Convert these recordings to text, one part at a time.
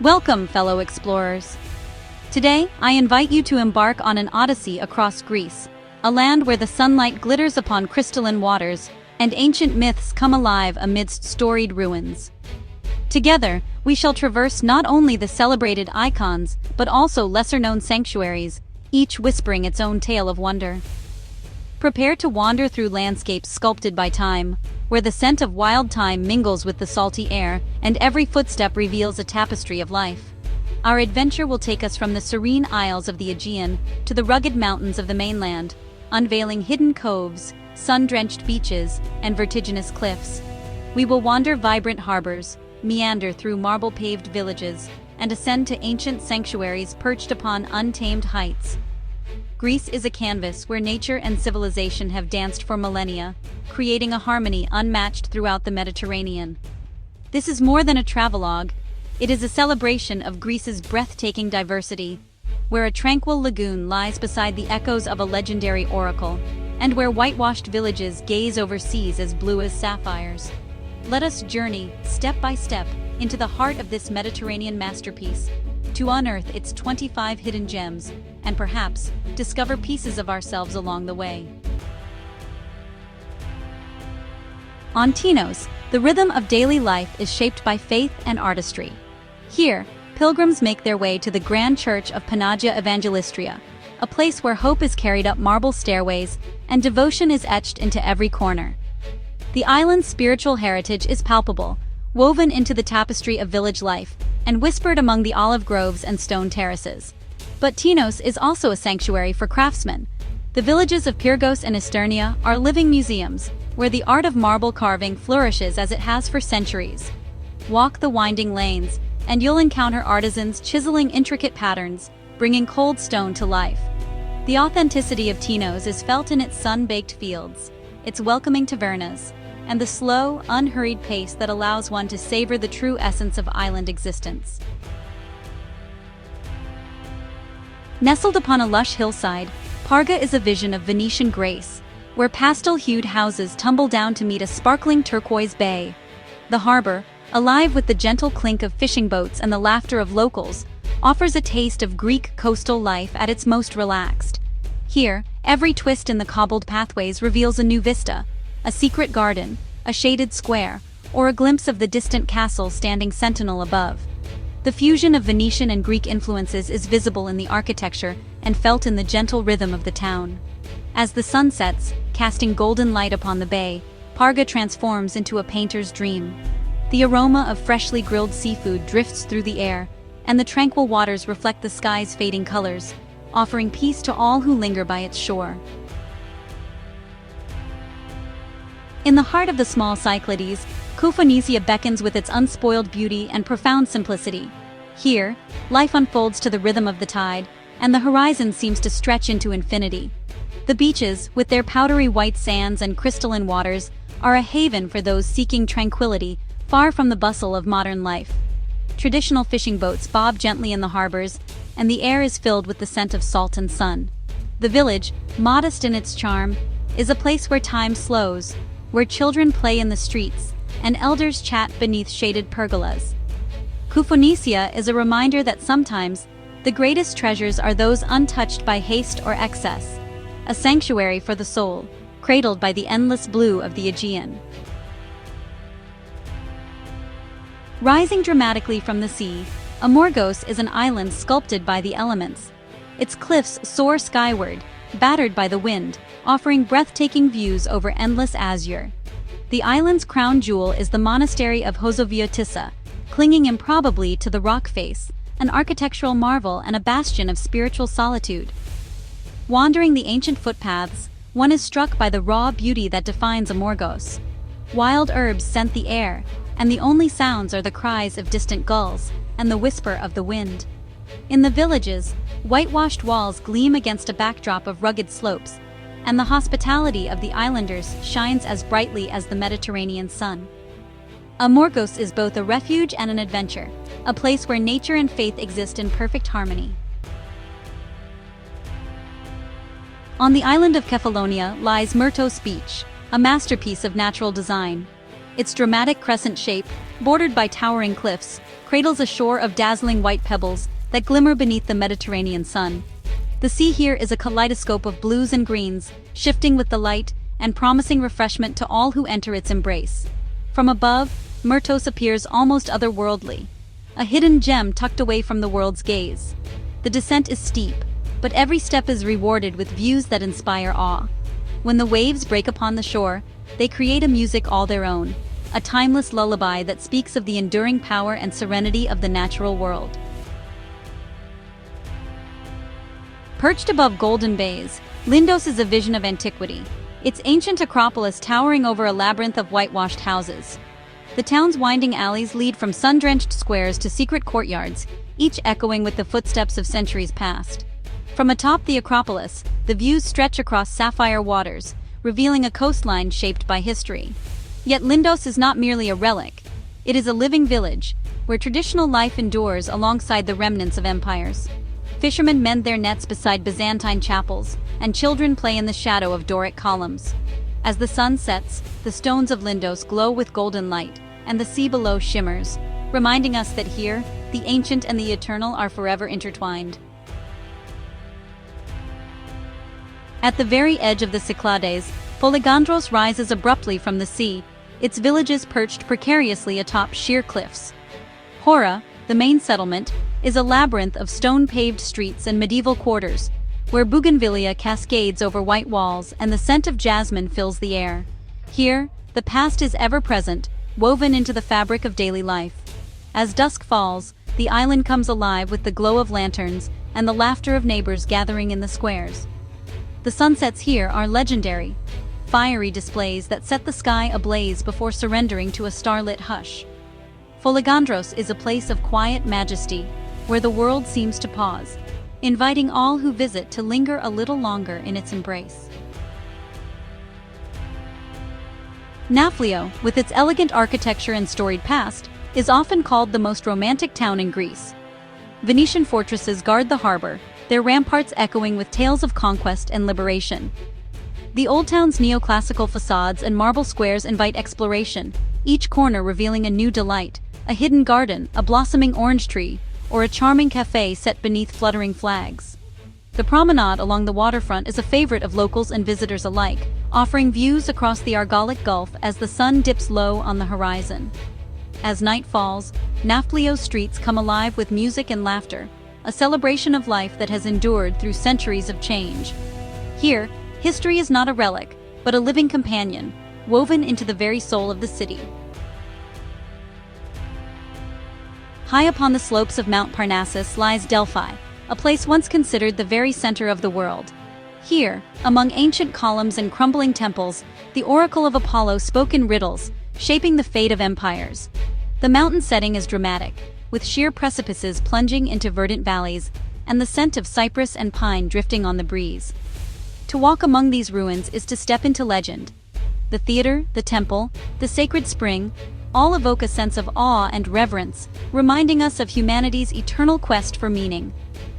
Welcome, fellow explorers. Today, I invite you to embark on an odyssey across Greece, a land where the sunlight glitters upon crystalline waters and ancient myths come alive amidst storied ruins. Together, we shall traverse not only the celebrated icons, but also lesser-known sanctuaries, each whispering its own tale of wonder. Prepare to wander through landscapes sculpted by time, where the scent of wild thyme mingles with the salty air, and every footstep reveals a tapestry of life. Our adventure will take us from the serene isles of the Aegean to the rugged mountains of the mainland, unveiling hidden coves, sun-drenched beaches, and vertiginous cliffs. We will wander vibrant harbors, meander through marble-paved villages, and ascend to ancient sanctuaries perched upon untamed heights. Greece is a canvas where nature and civilization have danced for millennia, creating a harmony unmatched throughout the Mediterranean. This is more than a travelogue. It is a celebration of Greece's breathtaking diversity, where a tranquil lagoon lies beside the echoes of a legendary oracle, and where whitewashed villages gaze over seas as blue as sapphires. Let us journey, step by step, into the heart of this Mediterranean masterpiece, to unearth its 25 hidden gems, and perhaps discover pieces of ourselves along the way. On Tinos, the rhythm of daily life is shaped by faith and artistry. Here, pilgrims make their way to the grand church of Panagia Evangelistria, a place where hope is carried up marble stairways and devotion is etched into every corner. The island's spiritual heritage is palpable, woven into the tapestry of village life, and whispered among the olive groves and stone terraces. But Tinos is also a sanctuary for craftsmen. The villages of Pyrgos and Isternia are living museums, where the art of marble carving flourishes as it has for centuries. Walk the winding lanes, and you'll encounter artisans chiseling intricate patterns, bringing cold stone to life. The authenticity of Tinos is felt in its sun-baked fields, its welcoming tavernas, and the slow, unhurried pace that allows one to savor the true essence of island existence. Nestled upon a lush hillside, Parga is a vision of Venetian grace, where pastel-hued houses tumble down to meet a sparkling turquoise bay. The harbor, alive with the gentle clink of fishing boats and the laughter of locals, offers a taste of Greek coastal life at its most relaxed. Here, every twist in the cobbled pathways reveals a new vista, a secret garden, a shaded square, or a glimpse of the distant castle standing sentinel above. The fusion of Venetian and Greek influences is visible in the architecture and felt in the gentle rhythm of the town. As the sun sets, casting golden light upon the bay, Parga transforms into a painter's dream. The aroma of freshly grilled seafood drifts through the air, and the tranquil waters reflect the sky's fading colors, offering peace to all who linger by its shore. In the heart of the small Cyclades, Koufonisia beckons with its unspoiled beauty and profound simplicity. Here, life unfolds to the rhythm of the tide, and the horizon seems to stretch into infinity. The beaches, with their powdery white sands and crystalline waters, are a haven for those seeking tranquility, far from the bustle of modern life. Traditional fishing boats bob gently in the harbors, and the air is filled with the scent of salt and sun. The village, modest in its charm, is a place where time slows, where children play in the streets, and elders chat beneath shaded pergolas. Koufonisia is a reminder that sometimes, the greatest treasures are those untouched by haste or excess, a sanctuary for the soul, cradled by the endless blue of the Aegean. Rising dramatically from the sea, Amorgos is an island sculpted by the elements. Its cliffs soar skyward, battered by the wind, offering breathtaking views over endless azure. The island's crown jewel is the monastery of Hosoviotissa, clinging improbably to the rock face, an architectural marvel and a bastion of spiritual solitude. Wandering the ancient footpaths, one is struck by the raw beauty that defines Amorgos. Wild herbs scent the air, and the only sounds are the cries of distant gulls and the whisper of the wind. In the villages, whitewashed walls gleam against a backdrop of rugged slopes, and the hospitality of the islanders shines as brightly as the Mediterranean sun. Amorgos is both a refuge and an adventure, a place where nature and faith exist in perfect harmony. On the island of Kefalonia lies Myrtos Beach, a masterpiece of natural design. Its dramatic crescent shape, bordered by towering cliffs, cradles a shore of dazzling white pebbles that glimmer beneath the Mediterranean sun. The sea here is a kaleidoscope of blues and greens, shifting with the light and promising refreshment to all who enter its embrace. From above, Myrtos appears almost otherworldly, a hidden gem tucked away from the world's gaze. The descent is steep, but every step is rewarded with views that inspire awe. When the waves break upon the shore, they create a music all their own, a timeless lullaby that speaks of the enduring power and serenity of the natural world. Perched above golden bays, Lindos is a vision of antiquity, its ancient acropolis towering over a labyrinth of whitewashed houses. The town's winding alleys lead from sun-drenched squares to secret courtyards, each echoing with the footsteps of centuries past. From atop the Acropolis, the views stretch across sapphire waters, revealing a coastline shaped by history. Yet Lindos is not merely a relic. It is a living village, where traditional life endures alongside the remnants of empires. Fishermen mend their nets beside Byzantine chapels, and children play in the shadow of Doric columns. As the sun sets, the stones of Lindos glow with golden light, and the sea below shimmers, reminding us that here, the ancient and the eternal are forever intertwined. At the very edge of the Cyclades, Foligandros rises abruptly from the sea, its villages perched precariously atop sheer cliffs. Hora, the main settlement, is a labyrinth of stone-paved streets and medieval quarters, where bougainvillea cascades over white walls and the scent of jasmine fills the air. Here, the past is ever present, woven into the fabric of daily life. As dusk falls, the island comes alive with the glow of lanterns and the laughter of neighbors gathering in the squares. The sunsets here are legendary, fiery displays that set the sky ablaze before surrendering to a starlit hush. Foligandros is a place of quiet majesty, where the world seems to pause, inviting all who visit to linger a little longer in its embrace. Nafplio, with its elegant architecture and storied past, is often called the most romantic town in Greece. Venetian fortresses guard the harbor, their ramparts echoing with tales of conquest and liberation. The old town's neoclassical facades and marble squares invite exploration, each corner revealing a new delight, a hidden garden, a blossoming orange tree, or a charming cafe set beneath fluttering flags. The promenade along the waterfront is a favorite of locals and visitors alike, offering views across the Argolic Gulf as the sun dips low on the horizon. As night falls, Nafplio's streets come alive with music and laughter, a celebration of life that has endured through centuries of change. Here, history is not a relic, but a living companion, woven into the very soul of the city. High upon the slopes of Mount Parnassus lies Delphi, a place once considered the very center of the world. Here, among ancient columns and crumbling temples, the oracle of Apollo spoke in riddles, shaping the fate of empires. The mountain setting is dramatic, with sheer precipices plunging into verdant valleys, and the scent of cypress and pine drifting on the breeze. To walk among these ruins is to step into legend. The theater, the temple, the sacred spring, all evoke a sense of awe and reverence, reminding us of humanity's eternal quest for meaning.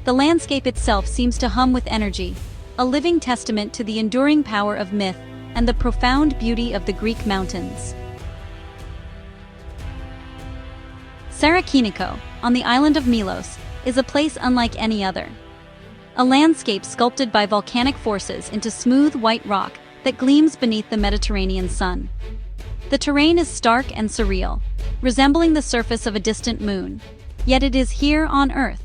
The landscape itself seems to hum with energy, a living testament to the enduring power of myth and the profound beauty of the Greek mountains. Sarakiniko, on the island of Milos, is a place unlike any other. A landscape sculpted by volcanic forces into smooth white rock that gleams beneath the Mediterranean sun. The terrain is stark and surreal, resembling the surface of a distant moon. Yet it is here on Earth,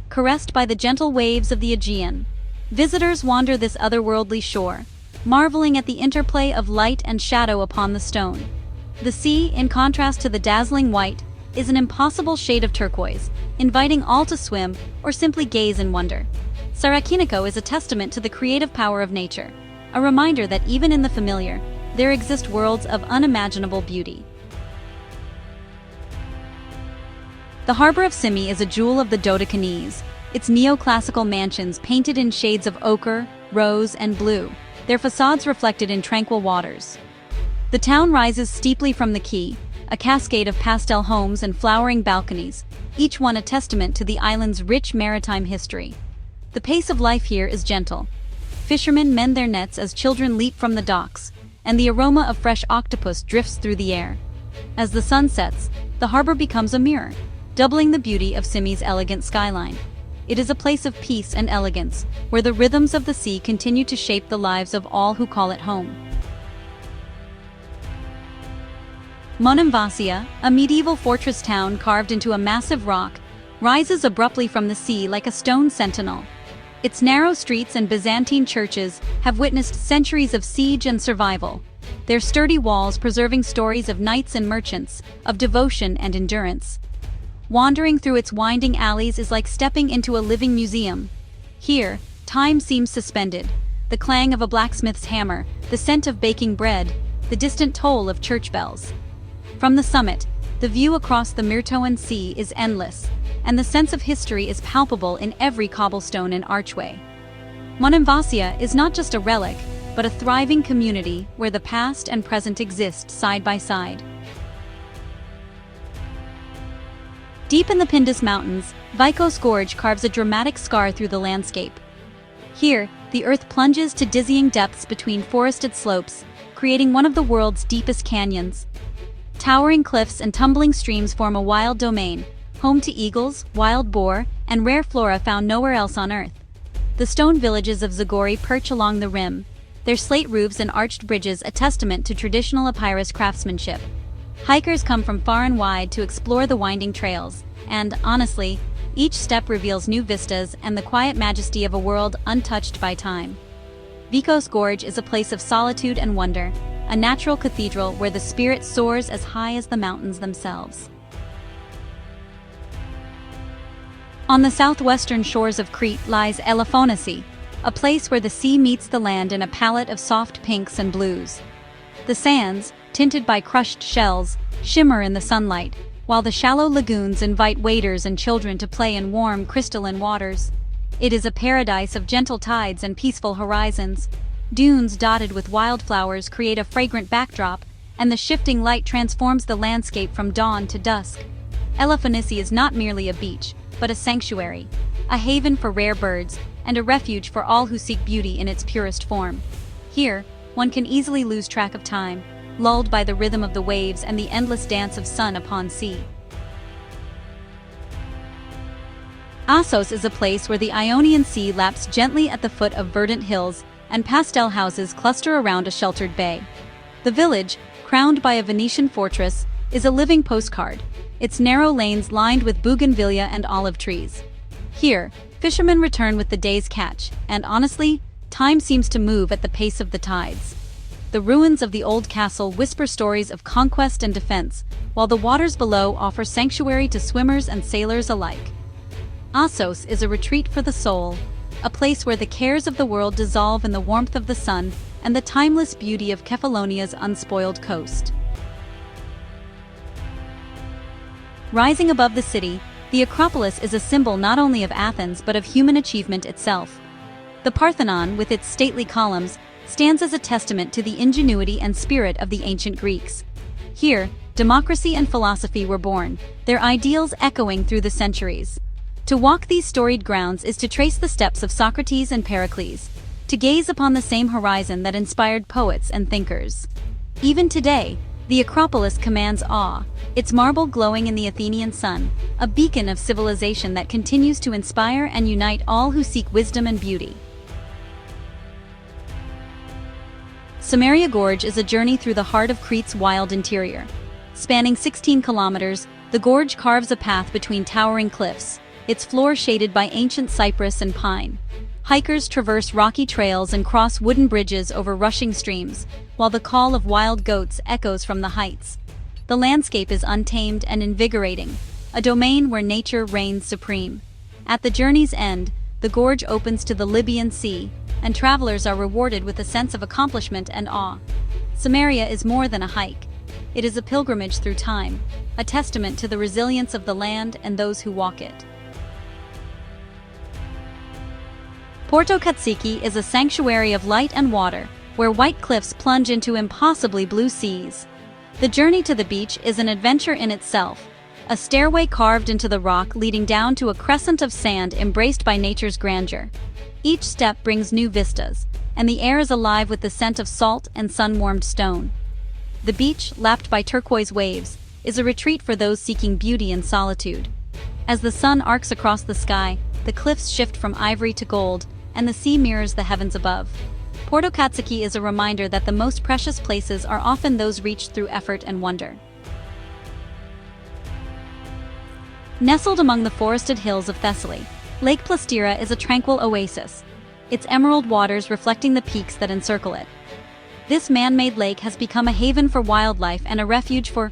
caressed by the gentle waves of the Aegean. Visitors wander this otherworldly shore, marveling at the interplay of light and shadow upon the stone. The sea, in contrast to the dazzling white, is an impossible shade of turquoise, inviting all to swim or simply gaze in wonder. Sarakiniko is a testament to the creative power of nature, a reminder that even in the familiar, there exist worlds of unimaginable beauty. The harbor of Simi is a jewel of the Dodecanese, its neoclassical mansions painted in shades of ochre, rose, and blue, their facades reflected in tranquil waters. The town rises steeply from the quay, a cascade of pastel homes and flowering balconies, each one a testament to the island's rich maritime history. The pace of life here is gentle. Fishermen mend their nets as children leap from the docks, and the aroma of fresh octopus drifts through the air. As the sun sets, the harbor becomes a mirror, doubling the beauty of Simi's elegant skyline. It is a place of peace and elegance, where the rhythms of the sea continue to shape the lives of all who call it home. Monemvasia, a medieval fortress town carved into a massive rock, rises abruptly from the sea like a stone sentinel. Its narrow streets and Byzantine churches have witnessed centuries of siege and survival, their sturdy walls preserving stories of knights and merchants, of devotion and endurance. Wandering through its winding alleys is like stepping into a living museum. Here, time seems suspended, the clang of a blacksmith's hammer, the scent of baking bread, the distant toll of church bells. From the summit, the view across the Myrtoan Sea is endless, and the sense of history is palpable in every cobblestone and archway. Monemvasia is not just a relic, but a thriving community where the past and present exist side by side. Deep in the Pindus Mountains, Vikos Gorge carves a dramatic scar through the landscape. Here, the earth plunges to dizzying depths between forested slopes, creating one of the world's deepest canyons. Towering cliffs and tumbling streams form a wild domain, home to eagles, wild boar, and rare flora found nowhere else on Earth. The stone villages of Zagori perch along the rim, their slate roofs and arched bridges a testament to traditional Epirus craftsmanship. Hikers come from far and wide to explore the winding trails, and, honestly, each step reveals new vistas and the quiet majesty of a world untouched by time. Vikos Gorge is a place of solitude and wonder, a natural cathedral where the spirit soars as high as the mountains themselves. On the southwestern shores of Crete lies Elafonici, a place where the sea meets the land in a palette of soft pinks and blues. The sands, tinted by crushed shells, shimmer in the sunlight, while the shallow lagoons invite waders and children to play in warm, crystalline waters. It is a paradise of gentle tides and peaceful horizons. Dunes dotted with wildflowers create a fragrant backdrop, and the shifting light transforms the landscape from dawn to dusk. Elafonici is not merely a beach, but a sanctuary, a haven for rare birds, and a refuge for all who seek beauty in its purest form. Here, one can easily lose track of time, lulled by the rhythm of the waves and the endless dance of sun upon sea. Assos is a place where the Ionian Sea laps gently at the foot of verdant hills, and pastel houses cluster around a sheltered bay. The village, crowned by a Venetian fortress, is a living postcard, its narrow lanes lined with bougainvillea and olive trees. Here, fishermen return with the day's catch, and honestly, time seems to move at the pace of the tides. The ruins of the old castle whisper stories of conquest and defense, while the waters below offer sanctuary to swimmers and sailors alike. Assos is a retreat for the soul, a place where the cares of the world dissolve in the warmth of the sun and the timeless beauty of Kephalonia's unspoiled coast. Rising above the city, the Acropolis is a symbol not only of Athens but of human achievement itself. The Parthenon, with its stately columns, stands as a testament to the ingenuity and spirit of the ancient Greeks. Here, democracy and philosophy were born, their ideals echoing through the centuries. To walk these storied grounds is to trace the steps of Socrates and Pericles, to gaze upon the same horizon that inspired poets and thinkers. Even today, the Acropolis commands awe, its marble glowing in the Athenian sun, a beacon of civilization that continues to inspire and unite all who seek wisdom and beauty. Samaria Gorge is a journey through the heart of Crete's wild interior. Spanning 16 kilometers, the gorge carves a path between towering cliffs, its floor shaded by ancient cypress and pine. Hikers traverse rocky trails and cross wooden bridges over rushing streams, while the call of wild goats echoes from the heights. The landscape is untamed and invigorating, a domain where nature reigns supreme. At the journey's end, the gorge opens to the Libyan Sea, and travelers are rewarded with a sense of accomplishment and awe. Samaria is more than a hike. It is a pilgrimage through time, a testament to the resilience of the land and those who walk it. Porto Katsiki is a sanctuary of light and water, where white cliffs plunge into impossibly blue seas. The journey to the beach is an adventure in itself, a stairway carved into the rock leading down to a crescent of sand embraced by nature's grandeur. Each step brings new vistas, and the air is alive with the scent of salt and sun-warmed stone. The beach, lapped by turquoise waves, is a retreat for those seeking beauty and solitude. As the sun arcs across the sky, the cliffs shift from ivory to gold, and the sea mirrors the heavens above. Porto Katsuki is a reminder that the most precious places are often those reached through effort and wonder. Nestled among the forested hills of Thessaly, Lake Plastira is a tranquil oasis, its emerald waters reflecting the peaks that encircle it. This man-made lake has become a haven for wildlife and a refuge for